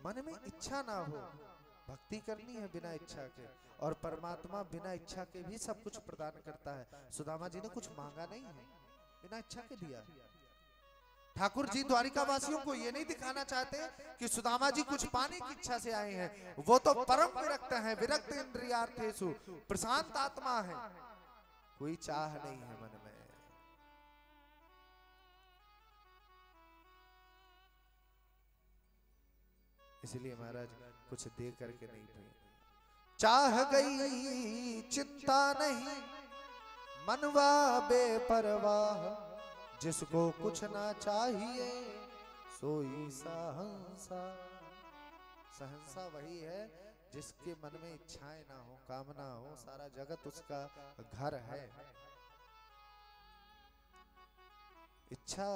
मन में इच्छा ना हो, भक्ति करनी है बिना इच्छा के, और परमात्मा बिना इच्छा के भी सब कुछ प्रदान करता है। सुदामा जी ने कुछ मांगा नहीं है, बिना इच्छा के दिया। ठाकुर जी द्वारिका वासियों को ये नहीं दिखाना चाहते कि सुदामा जी कुछ पाने की इच्छा से आए हैं, वो तो परम विरक्त हैं, विरक्त इंद्रियार्थेषु, प्रशांत आत्मा है, कोई चाह नहीं है मन में। इसलिए महाराज कुछ दे करके नहीं थे। चाह गई चिंता नहीं, मनवा बेपरवाह, जिसको कुछ ना चाहिए सोई सहंसा। सहंसा वही है जिसके मन में इच्छाएं ना हो, कामना हो, सारा जगत उसका घर है। इच्छा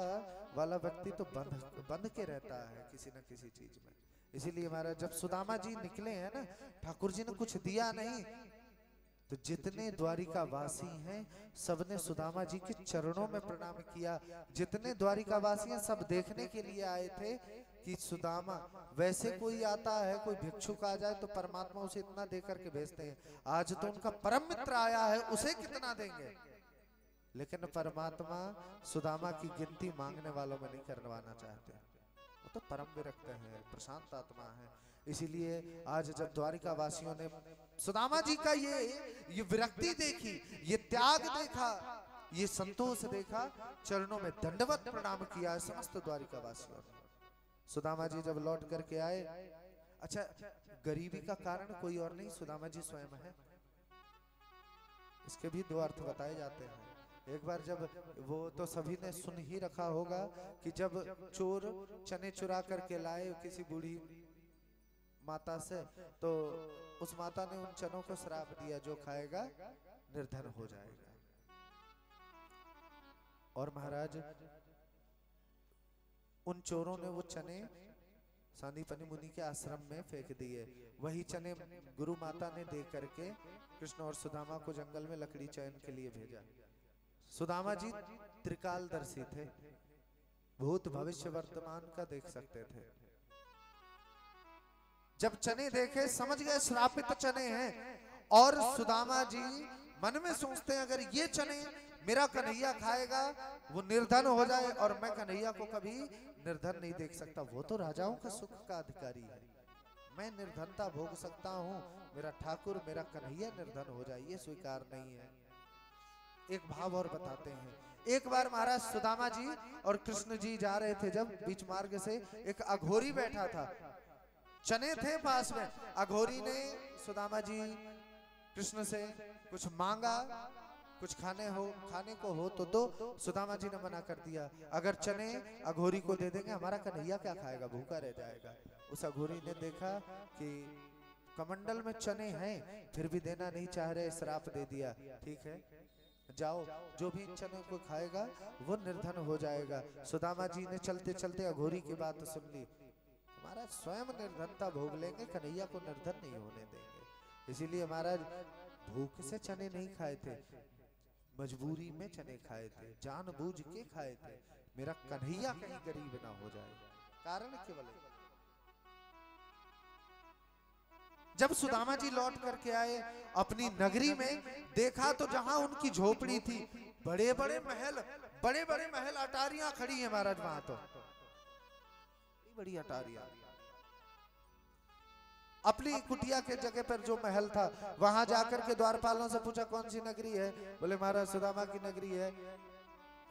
वाला व्यक्ति तो बंध के रहता है किसी न किसी चीज में। इसीलिए महाराज जब सुदामा जी निकले हैं ना, ठाकुर जी ने कुछ दिया नहीं, तो जितने द्वारिका वासी हैं सबने सुदामा जी के चरणों में प्रणाम किया। जितने द्वारिका वासी हैं सब देखने के लिए आए थे कि सुदामा, वैसे कोई आता है, कोई भिक्षुक आ जाए तो परमात्मा उसे इतना दे करके भेजते हैं, आज तो उनका परम मित्र आया है उसे कितना देंगे। लेकिन परमात्मा सुदामा की गिनती मांगने वालों में नहीं करवाना चाहते, वो तो परम विरक्त है, प्रशांत आत्मा है। इसीलिए आज जब द्वारिका वासियों ने सुदामा जी का ये विरक्ति देखी, ये त्याग देखा, ये संतोष देखा, चरणों में दंडवत प्रणाम किया है समस्त द्वारिका वासियों ने। सुदामा जी जब लौट करके आए, अच्छा गरीबी का कारण कोई और नहीं, सुदामा जी स्वयं है। इसके भी दो अर्थ बताए जाते हैं। एक बार जब, वो तो सभी ने सुन ही रखा होगा कि जब चोर चने चुरा करके लाए किसी बूढ़ी माता से, तो उस माता ने उन चनों को श्राप दिया, जो खाएगा निर्धन हो जाएगा। और महाराज उन चोरों ने वो चने सांदीपनि मुनि के आश्रम में फेंक दिए। वही चने गुरु माता ने दे करके कृष्ण और सुदामा को जंगल में लकड़ी चयन के लिए भेजा। सुदामा जी त्रिकालदर्शी थे, भूत भविष्य वर्तमान का देख सकते थे। जब चने देखे समझ गए श्रापित चने हैं, और सुदामा जी मन में सोचते हैं अगर ये चने मेरा कन्हैया खाएगा वो निर्धन हो जाए, और मैं कन्हैया को कभी निर्धन नहीं देख सकता, वो तो राजाओं का सुख का अधिकारी है, मैं निर्धनता भोग सकता हूं, मेरा ठाकुर मेरा कन्हैया निर्धन हो जाए ये स्वीकार नहीं है। एक भाव और बताते हैं। एक बार महाराज सुदामा जी और कृष्ण जी जा रहे थे, जब बीच मार्ग से एक अघोरी बैठा था, चने थे पास में, अघोरी ने सुदामा जी कृष्ण से कुछ मांगा, कुछ खाने को हो तो दो। सुदामा जी ने मना कर दिया, अगर चने अघोरी को दे देंगे हमारा कन्हैया क्या खाएगा, भूखा रह जाएगा। उस अघोरी ने देखा कि कमंडल में चने हैं फिर भी देना नहीं चाह रहे, श्राप दे दिया, ठीक है जाओ, जो भी चने को खाएगा वो निर्धन हो जाएगा। सुदामा जी ने चलते चलते अघोरी की बात सुन ली, हमारा स्वयं निर्धनता भोग लेंगे, कन्हैया को निर्धन नहीं होने देंगे। इसीलिए महाराज भूख से चने नहीं खाए थे, मजबूरी में चने खाए थे, जानबूझ के खाए थे, मेरा कन्हैया कहीं गरीब ना हो जाए, कारण केवल। जब सुदामा जी लौट करके आए अपनी नगरी में, देखा तो जहां उनकी झोपड़ी थी बड़े बड़े महल अटारियां खड़ी हैं महाराज, वहां तो बड़ी अटारियां। अपनी कुटिया के जगह पर जो महल था, वहां जाकर के द्वारपालों से पूछा कौन सी नगरी है, बोले महाराज सुदामा की नगरी है।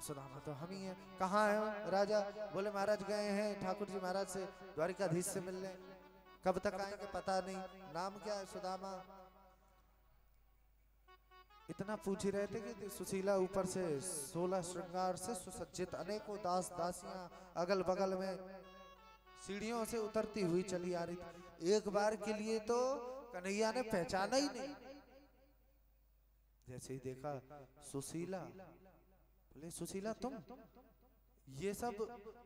सुदामा तो हम ही है, कहाँ है राजा, बोले महाराज गए हैं ठाकुर जी महाराज से द्वारिकाधीश से मिलने, कब तक आएंगे पता नहीं, नाम क्या है सुदामा। इतना पूछ ही रहे थे कि सुशीला ऊपर से 16 श्रृंगार से सुसज्जित अनेकों दास दासियां अगल बगल में सीढ़ियों से उतरती हुई चली आ रही थी। एक बार के लिए तो कन्हैया ने पहचाना ही नहीं, जैसे ही देखा सुशीला, बोले सुशीला तुम, ये सब,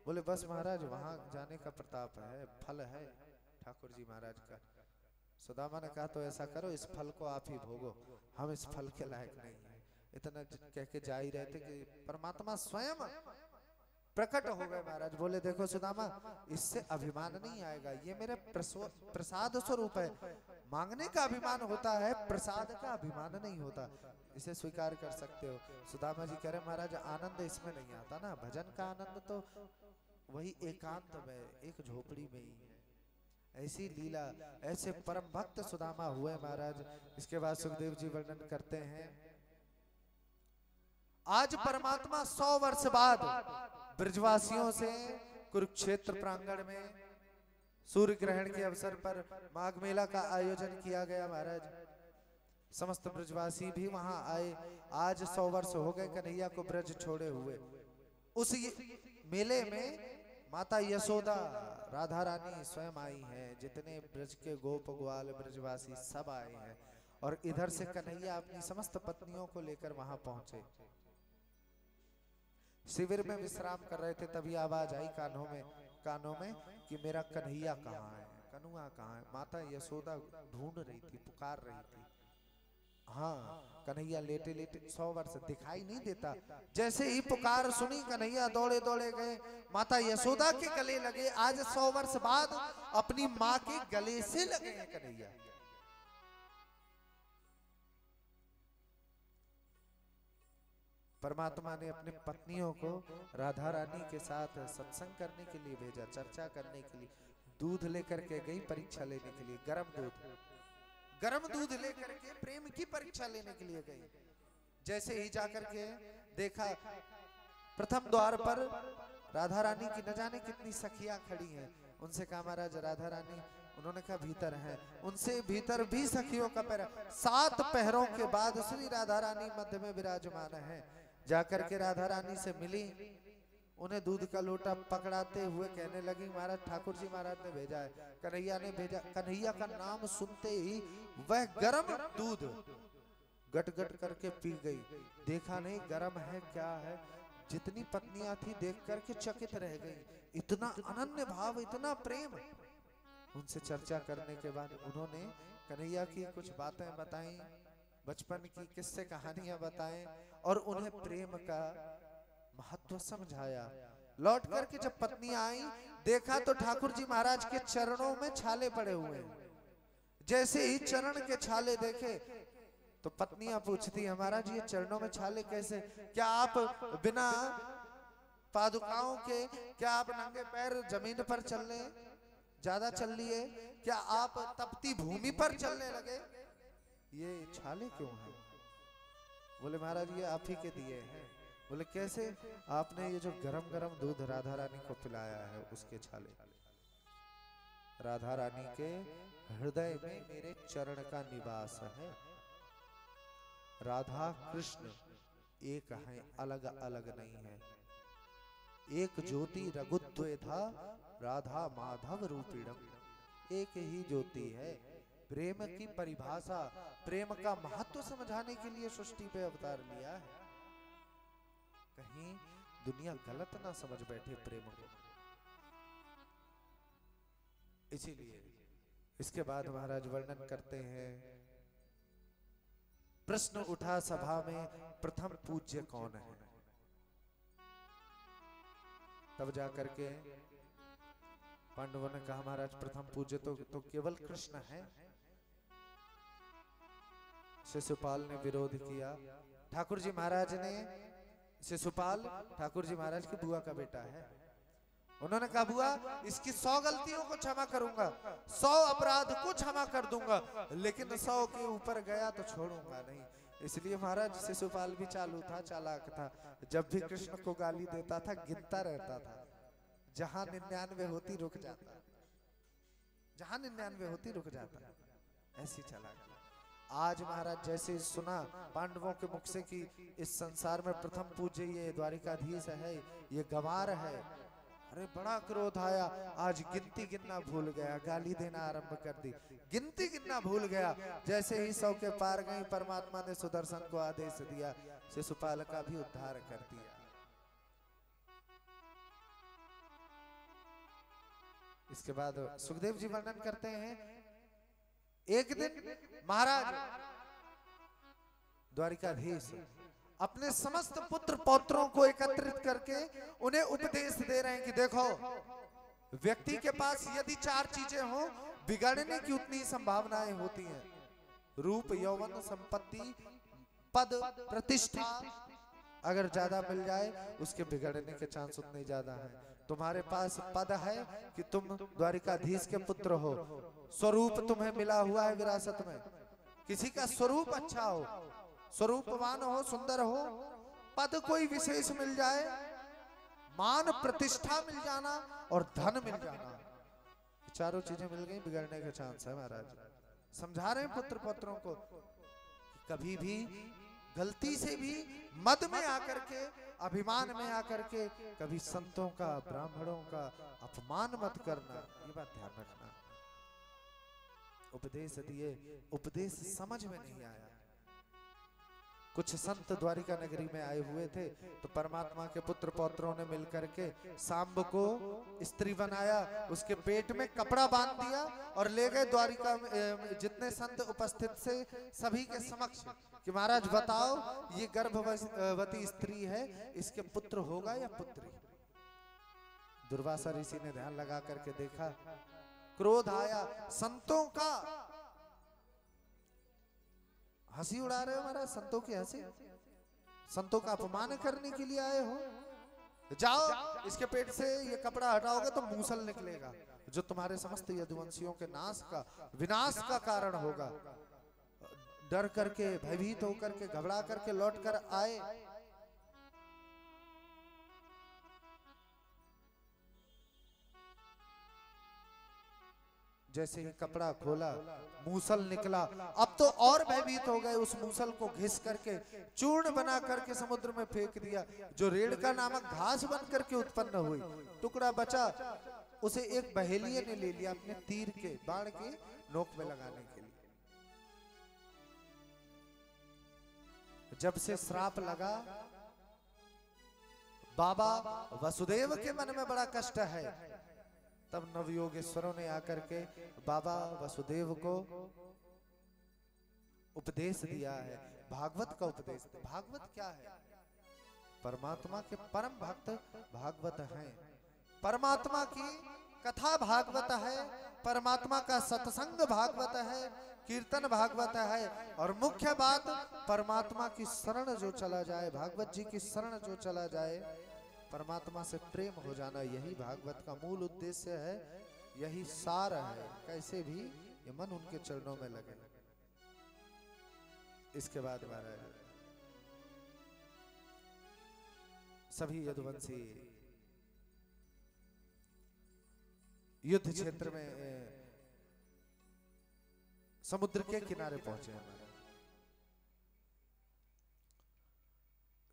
बोले बस महाराज वहां जाने का प्रताप है, फल है ठाकुर जी महाराज का। सुदामा ने कहा तो ऐसा करो इस फल को आप ही भोगो, हम इस फल के लायक नहीं है। इतना कह के जा ही रहे थे कि परमात्मा स्वयं प्रकट हो गए महाराज। बोले देखो सुदामा, इससे अभिमान नहीं आएगा, ये मेरे प्रसाद स्वरूप है। मांगने का अभिमान होता है, प्रसाद का अभिमान नहीं होता, इसे स्वीकार कर सकते हो। सुदामा जी कह रहे महाराज आनंद इसमें नहीं आता ना, भजन का आनंद तो वही एकांत में, एक झोपड़ी में ही है। ऐसी लीला, ऐसे परम भक्त सुदामा हुए महाराज। इसके बाद सुखदेव जी वर्णन करते हैं, आज परमात्मा 100 वर्ष बाद ब्रजवासियों से कुरुक्षेत्र प्रांगण में सूर्य ग्रहण के अवसर पर माघ मेला का आयोजन किया गया महाराज। समस्त ब्रजवासी भी वहां आए। आज 100 वर्ष हो गए कन्हैया को ब्रज छोड़े हुए। उस मेले में माता यशोदा, राधा रानी स्वयं आई हैं, जितने ब्रज के गोप ग्वाल ब्रजवासी सब आए हैं। और इधर से कन्हैया अपनी समस्त पत्नियों को लेकर वहां पहुंचे। शिविर में विश्राम कर रहे थे, तभी आवाज आई कानों में कि मेरा कन्हैया कहाँ है, कन्हुआ कहाँ है। माता यशोदा ढूंढ रही थी, पुकार रही थी। हाँ, कन्हैया लेटे लेटे 100 वर्ष दिखाई नहीं देता। जैसे ही पुकार सुनी, कन्हैया दौड़े दौड़े गए, माता यशोदा के गले लगे। आज 100 वर्ष बाद अपनी माँ के गले से लगे हैं कन्हैया। परमात्मा ने अपने पत्नियों को राधा रानी के साथ सत्संग करने के लिए भेजा, चर्चा करने के लिए। दूध लेकर के गई परीक्षा लेने के लिए, गरम दूध लेकर के प्रेम की परीक्षा लेने के लिए गई। जैसे ही जाकर के देखा, प्रथम द्वार पर राधा रानी की न जाने कितनी सखियां खड़ी हैं। उनसे कहा महाराज राधा रानी, उन्होंने कहा भीतर है। उनसे भीतर भी सखियों का पैरा। 7 पहरों के बाद श्री राधा रानी मध्य में विराजमान है। जाकर के राधा रानी से मिली, उन्हें दूध का लोटा पकड़ाते हुए कहने लगी महाराज ठाकुर जी महाराज ने भेजा है, कन्हैया ने भेजा। कन्हैया का नाम सुनते ही वह गरम दूध गट गट करके पी गई। देखा नहीं गरम है क्या है। जितनी पत्नियां थी देख करके चकित रह गई। इतना अनन्य भाव, इतना प्रेम। उनसे चर्चा करने के बाद उन्होंने कन्हैया की कुछ बातें बताई, बचपन की किस्से कहानियां बताएं और उन्हें प्रेम का महत्व समझाया। लौट करके जब पत्नियां आई, देखा तो ठाकुर जी महाराज के चरणों में छाले पड़े हुए हैं। जैसे ही चरण के छाले देखे तो पत्नियां पूछती महाराज ये चरणों में छाले कैसे? क्या आप बिना पादुकाओं के, क्या आप नंगे पैर जमीन पर चलने ज्यादा चल लिए? क्या आप तपती भूमि पर चलने लगे? ये छाले क्यों हैं? बोले महाराज ये आप ही के दिए हैं। बोले कैसे? आपने ये जो गरम गरम दूध राधा रानी को पिलाया है उसके छाले। राधा रानी के हृदय में मेरे चरण का निवास है। राधा कृष्ण एक हैं, अलग अलग नहीं है। एक ज्योति रघुद्वेधा राधा माधव रूपिणम। एक ही ज्योति है। प्रेम की परिभाषा, प्रेम का महत्व समझाने के लिए सृष्टि पे अवतार लिया है। कहीं दुनिया गलत ना समझ बैठे प्रेम को। इसीलिए इसके बाद महाराज वर्णन करते हैं, प्रश्न उठा सभा में प्रथम पूज्य कौन है? तब जाकर के पांडवों ने कहा महाराज प्रथम पूज्य तो केवल कृष्ण है। शिशुपाल ने विरोध किया। ठाकुर जी महाराज ने, शिशुपाल ठाकुर जी महाराज की बुआ का बेटा है। उन्होंने कहा बुआ इसकी 100 गलतियों को क्षमा करूंगा, 100 अपराध को क्षमा कर दूंगा, लेकिन 100 के ऊपर गया तो छोड़ूंगा नहीं। इसलिए महाराज शिशुपाल भी चालू था, चालाक था। जब भी कृष्ण को गाली देता था गिनता रहता था। जहां 99 होती रुक जाता, जहां 99 होती रुक जाता। ऐसी चालाक। आज महाराज जैसे सुना पांडवों के मुख से कि इस संसार में प्रथम पूज्य ये द्वारिकाधीश है, ये गंवार है, अरे बड़ा क्रोध आया। आज गिनती गिनना भूल गया, गाली देना आरंभ कर दी। गिनती गिनना भूल गया। जैसे ही 100 के पार गई, परमात्मा ने सुदर्शन को आदेश दिया, शिशुपाल का भी उद्धार कर दिया। इसके बाद सुखदेव जी वर्णन करते हैं, एक दिन महाराज द्वारिकाधीश अपने समस्त पुत्र पौत्रों को एकत्रित करके उन्हें उपदेश दे रहे हैं कि देखो, व्यक्ति के पास यदि 4 चीजें हो, बिगड़ने की उतनी संभावनाएं होती हैं। रूप, यौवन, संपत्ति, पद, प्रतिष्ठा। अगर ज्यादा मिल जाए उसके बिगड़ने के चांस उतने ज्यादा हैं। तुम्हारे पास पद है कि तुम द्वारिकाधीश के पुत्र हो, स्वरूप तुम्हें मिला हुआ है विरासत में, किसी का स्वरूप अच्छा हो, स्वरूपवान हो, सुंदर हो, पद कोई विशेष मिल जाए, मान प्रतिष्ठा मिल जाना और धन मिल जाना, चारों चीजें मिल गई, बिगड़ने के चांस है महाराज। समझा रहे हैं पुत्र पौत्रों को, कभी भी गलती से भी मद में आकर के, अभिमान में आकर के कभी संतों का, ब्राह्मणों का अपमान मत करना, ये बात ध्यान रखना। उपदेश दिए, उपदेश समझ में नहीं आया। कुछ संत द्वारिका नगरी में आए हुए थे, तो परमात्मा के पुत्र पौत्रों ने मिलकर के सांब को स्त्री बनाया, उसके पेट में कपड़ा बांध दिया और ले गए द्वारिका में जितने संत उपस्थित से सभी के समक्ष कि महाराज बताओ, ये गर्भवती स्त्री है, इसके पुत्र होगा या पुत्री? दुर्वासा ऋषि ने ध्यान लगा करके देखा, क्रोध आया। संतों का हंसी उड़ा रहे हो महाराज, संतों की हंसी, संतों का अपमान करने के लिए आए हो? जाओ, इसके पेट से ये कपड़ा हटाओगे तो मूसल निकलेगा, जो तुम्हारे समस्त यदुवंशियों के नाश का, विनाश का कारण होगा। डर करके, भयभीत होकर के, घबरा करके लौट कर आए। जैसे ही कपड़ा खोला, मूसल निकला। अब तो और भयभीत हो गए, उस मूसल को घिस करके चूर्ण बना करके समुद्र में फेंक दिया, जो रेड़का नामक घास बन करके उत्पन्न हुई। टुकड़ा बचा, उसे एक बहेलिये ने ले लिया अपने तीर के, बाण के नोक में लगाने के लिए। जब से श्राप लगा, बाबा वसुदेव के मन में बड़ा कष्ट है। तब नवयोगेश्वरों ने आकर के बाबा वसुदेव को उपदेश दिया है, भागवत का उपदेश। भागवत क्या है? परमात्मा के परम भक्त भागवत हैं। परमात्मा की कथा भागवत है, परमात्मा का सत्संग भागवत है, कीर्तन भागवत है, और मुख्य बात परमात्मा की शरण जो चला जाए, भागवत जी की शरण जो चला जाए, परमात्मा से प्रेम हो जाना, यही भागवत का मूल उद्देश्य है, यही सार है। कैसे भी ये मन उनके चरणों में लगे। इसके बाद महाराज सभी यदुवंशी युद्ध क्षेत्र में समुद्र के किनारे पहुंचे।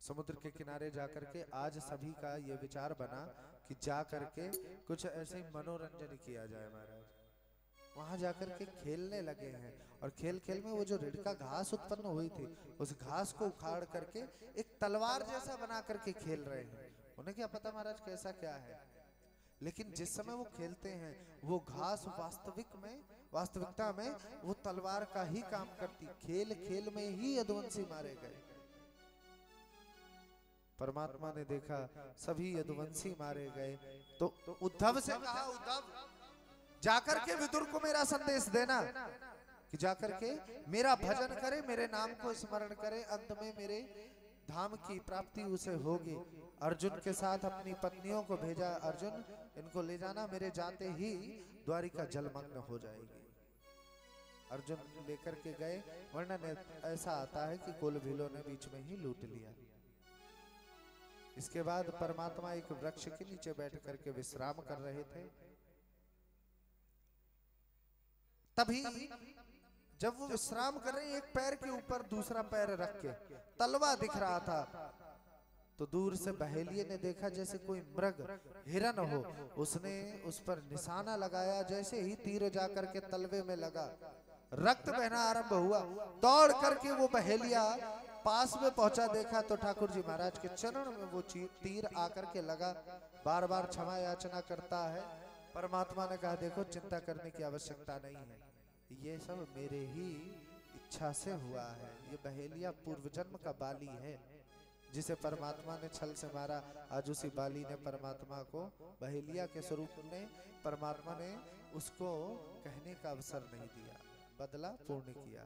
समुद्र के किनारे जाकर के आज सभी का ये विचार बना कि जाकर के कुछ ऐसे मनोरंजन किया जाए महाराज। वहां जाकर के खेलने लगे हैं, और खेल खेल में वो जो रेड़का घास उत्पन्न हुई थी, उस घास को उखाड़ करके एक तलवार जैसा बना करके खेल रहे हैं। उन्हें क्या पता महाराज कैसा क्या है, लेकिन जिस समय वो खेलते हैं वो घास वास्तविकता में वो तलवार का ही काम करती। खेल खेल में ही यदुवंशी मारे गए। परमात्मा ने देखा सभी यदुवंशी मारे गए, तो उद्धव से कहा, उद्धव जाकर के विदुर को मेरा संदेश देना कि जाकर के मेरा भजन करे, मेरे नाम को स्मरण करे, अंत में मेरे धाम की प्राप्ति उसे होगी। अर्जुन के साथ अपनी पत्नियों को भेजा, अर्जुन इनको ले जाना, मेरे जाते ही द्वारिका जलमग्न हो जाएगी। अर्जुन लेकर के गए। वर्णन ऐसा आता है कि कुल भीलों ने बीच में ही लूट लिया। इसके बाद परमात्मा एक वृक्ष के नीचे बैठ करके विश्राम कर रहे थे। तभी जब वो विश्राम कर रहे, एक पैर के ऊपर दूसरा पैर रख के तलवा दिख रहा था, तो दूर से बहेलिये ने देखा जैसे कोई मृग, हिरन हो, उसने उस पर निशाना लगाया। जैसे ही तीर जाकर के तलवे में लगा, रक्त बहना आरंभ हुआ। दौड़ करके वो बहेलिया पास में पहुंचा, देखा तो ठाकुर जी महाराज के चरण में वो तीर आकर के लगा। बार बार क्षमा याचना करता है। परमात्मा ने कहा, देखो चिंता करने की आवश्यकता नहीं है, ये सब मेरे ही इच्छा से हुआ है। ये बहेलिया पूर्व जन्म का बाली है, जिसे परमात्मा ने छल से मारा, आज उसी बाली ने परमात्मा को बहेलिया के स्वरूप में परमात्मा ने उसको कहने का अवसर नहीं दिया, बदला पूर्ण किया।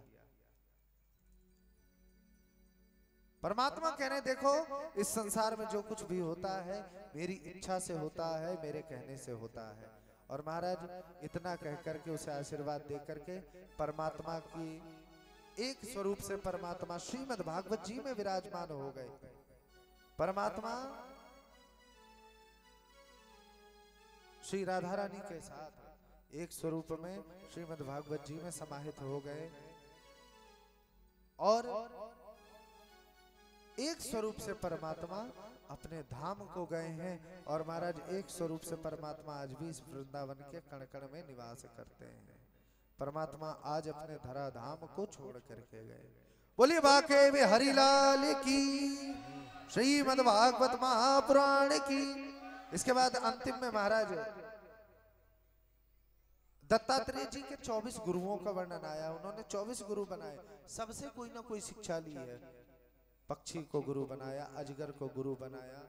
परमात्मा कह रहे देखो इस संसार में जो कुछ भी होता है मेरी इच्छा से होता है, मेरे कहने से होता है। और महाराज इतना कह करके उसे आशीर्वाद दे करके परमात्मा की एक स्वरूप से परमात्मा श्रीमद् भागवत जी में विराजमान हो गए। परमात्मा श्री राधा रानी के साथ एक स्वरूप में श्रीमद् भागवत जी में समाहित हो गए और एक स्वरूप से परमात्मा अपने धाम को गए हैं। और महाराज एक स्वरूप से परमात्मा आज भी इस वृंदावन के कण कण में निवास करते हैं। परमात्मा आज अपने धरा धाम को छोड़ करके गए। बोलिए बाके में हरिलाल की, श्रीमद् भागवत महापुराण की। इसके बाद अंतिम में महाराज दत्तात्रेय जी के 24 गुरुओं का वर्णन आया। उन्होंने 24 गुरु बनाए, सबसे कोई ना कोई शिक्षा ली है। पक्षी को गुरु बनाया, अजगर को गुरु बनाया,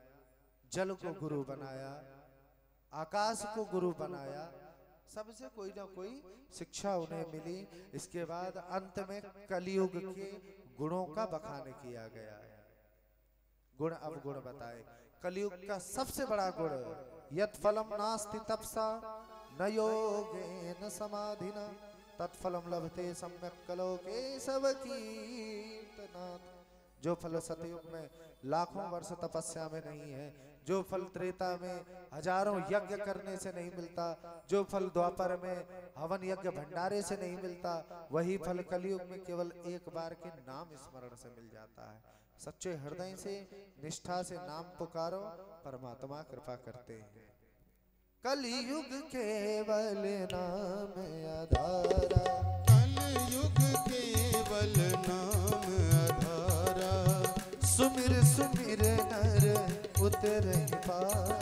जल को गुरु बनाया, आकाश को गुरु बनाया, सबसे कोई ना कोई शिक्षा उन्हें मिली। इसके बाद अंत में कलियुग के गुणों का बखान किया गया है। गुण अब गुण बताए। कलियुग का सबसे बड़ा गुण यत् फलम नास्ति तपसा न योगेन समाधिना तत्फलम लभते सम्यक् कलोके सब कीर्तनात्। जो फल सतयुग में लाखों वर्ष तपस्या में नहीं है, जो फल त्रेता में हजारों यज्ञ करने से नहीं मिलता, जो फल द्वापर में हवन यज्ञ भंडारे से नहीं मिलता, वही फल कलयुग में केवल एक बार के नाम स्मरण से मिल जाता है। सच्चे हृदय से निष्ठा से नाम पुकारो, परमात्मा कृपा करते हैं। कलयुग केवल नाम आधारा, कलयुग केवल नाम आधारा। सुमिर सुमिर नर उतर पार,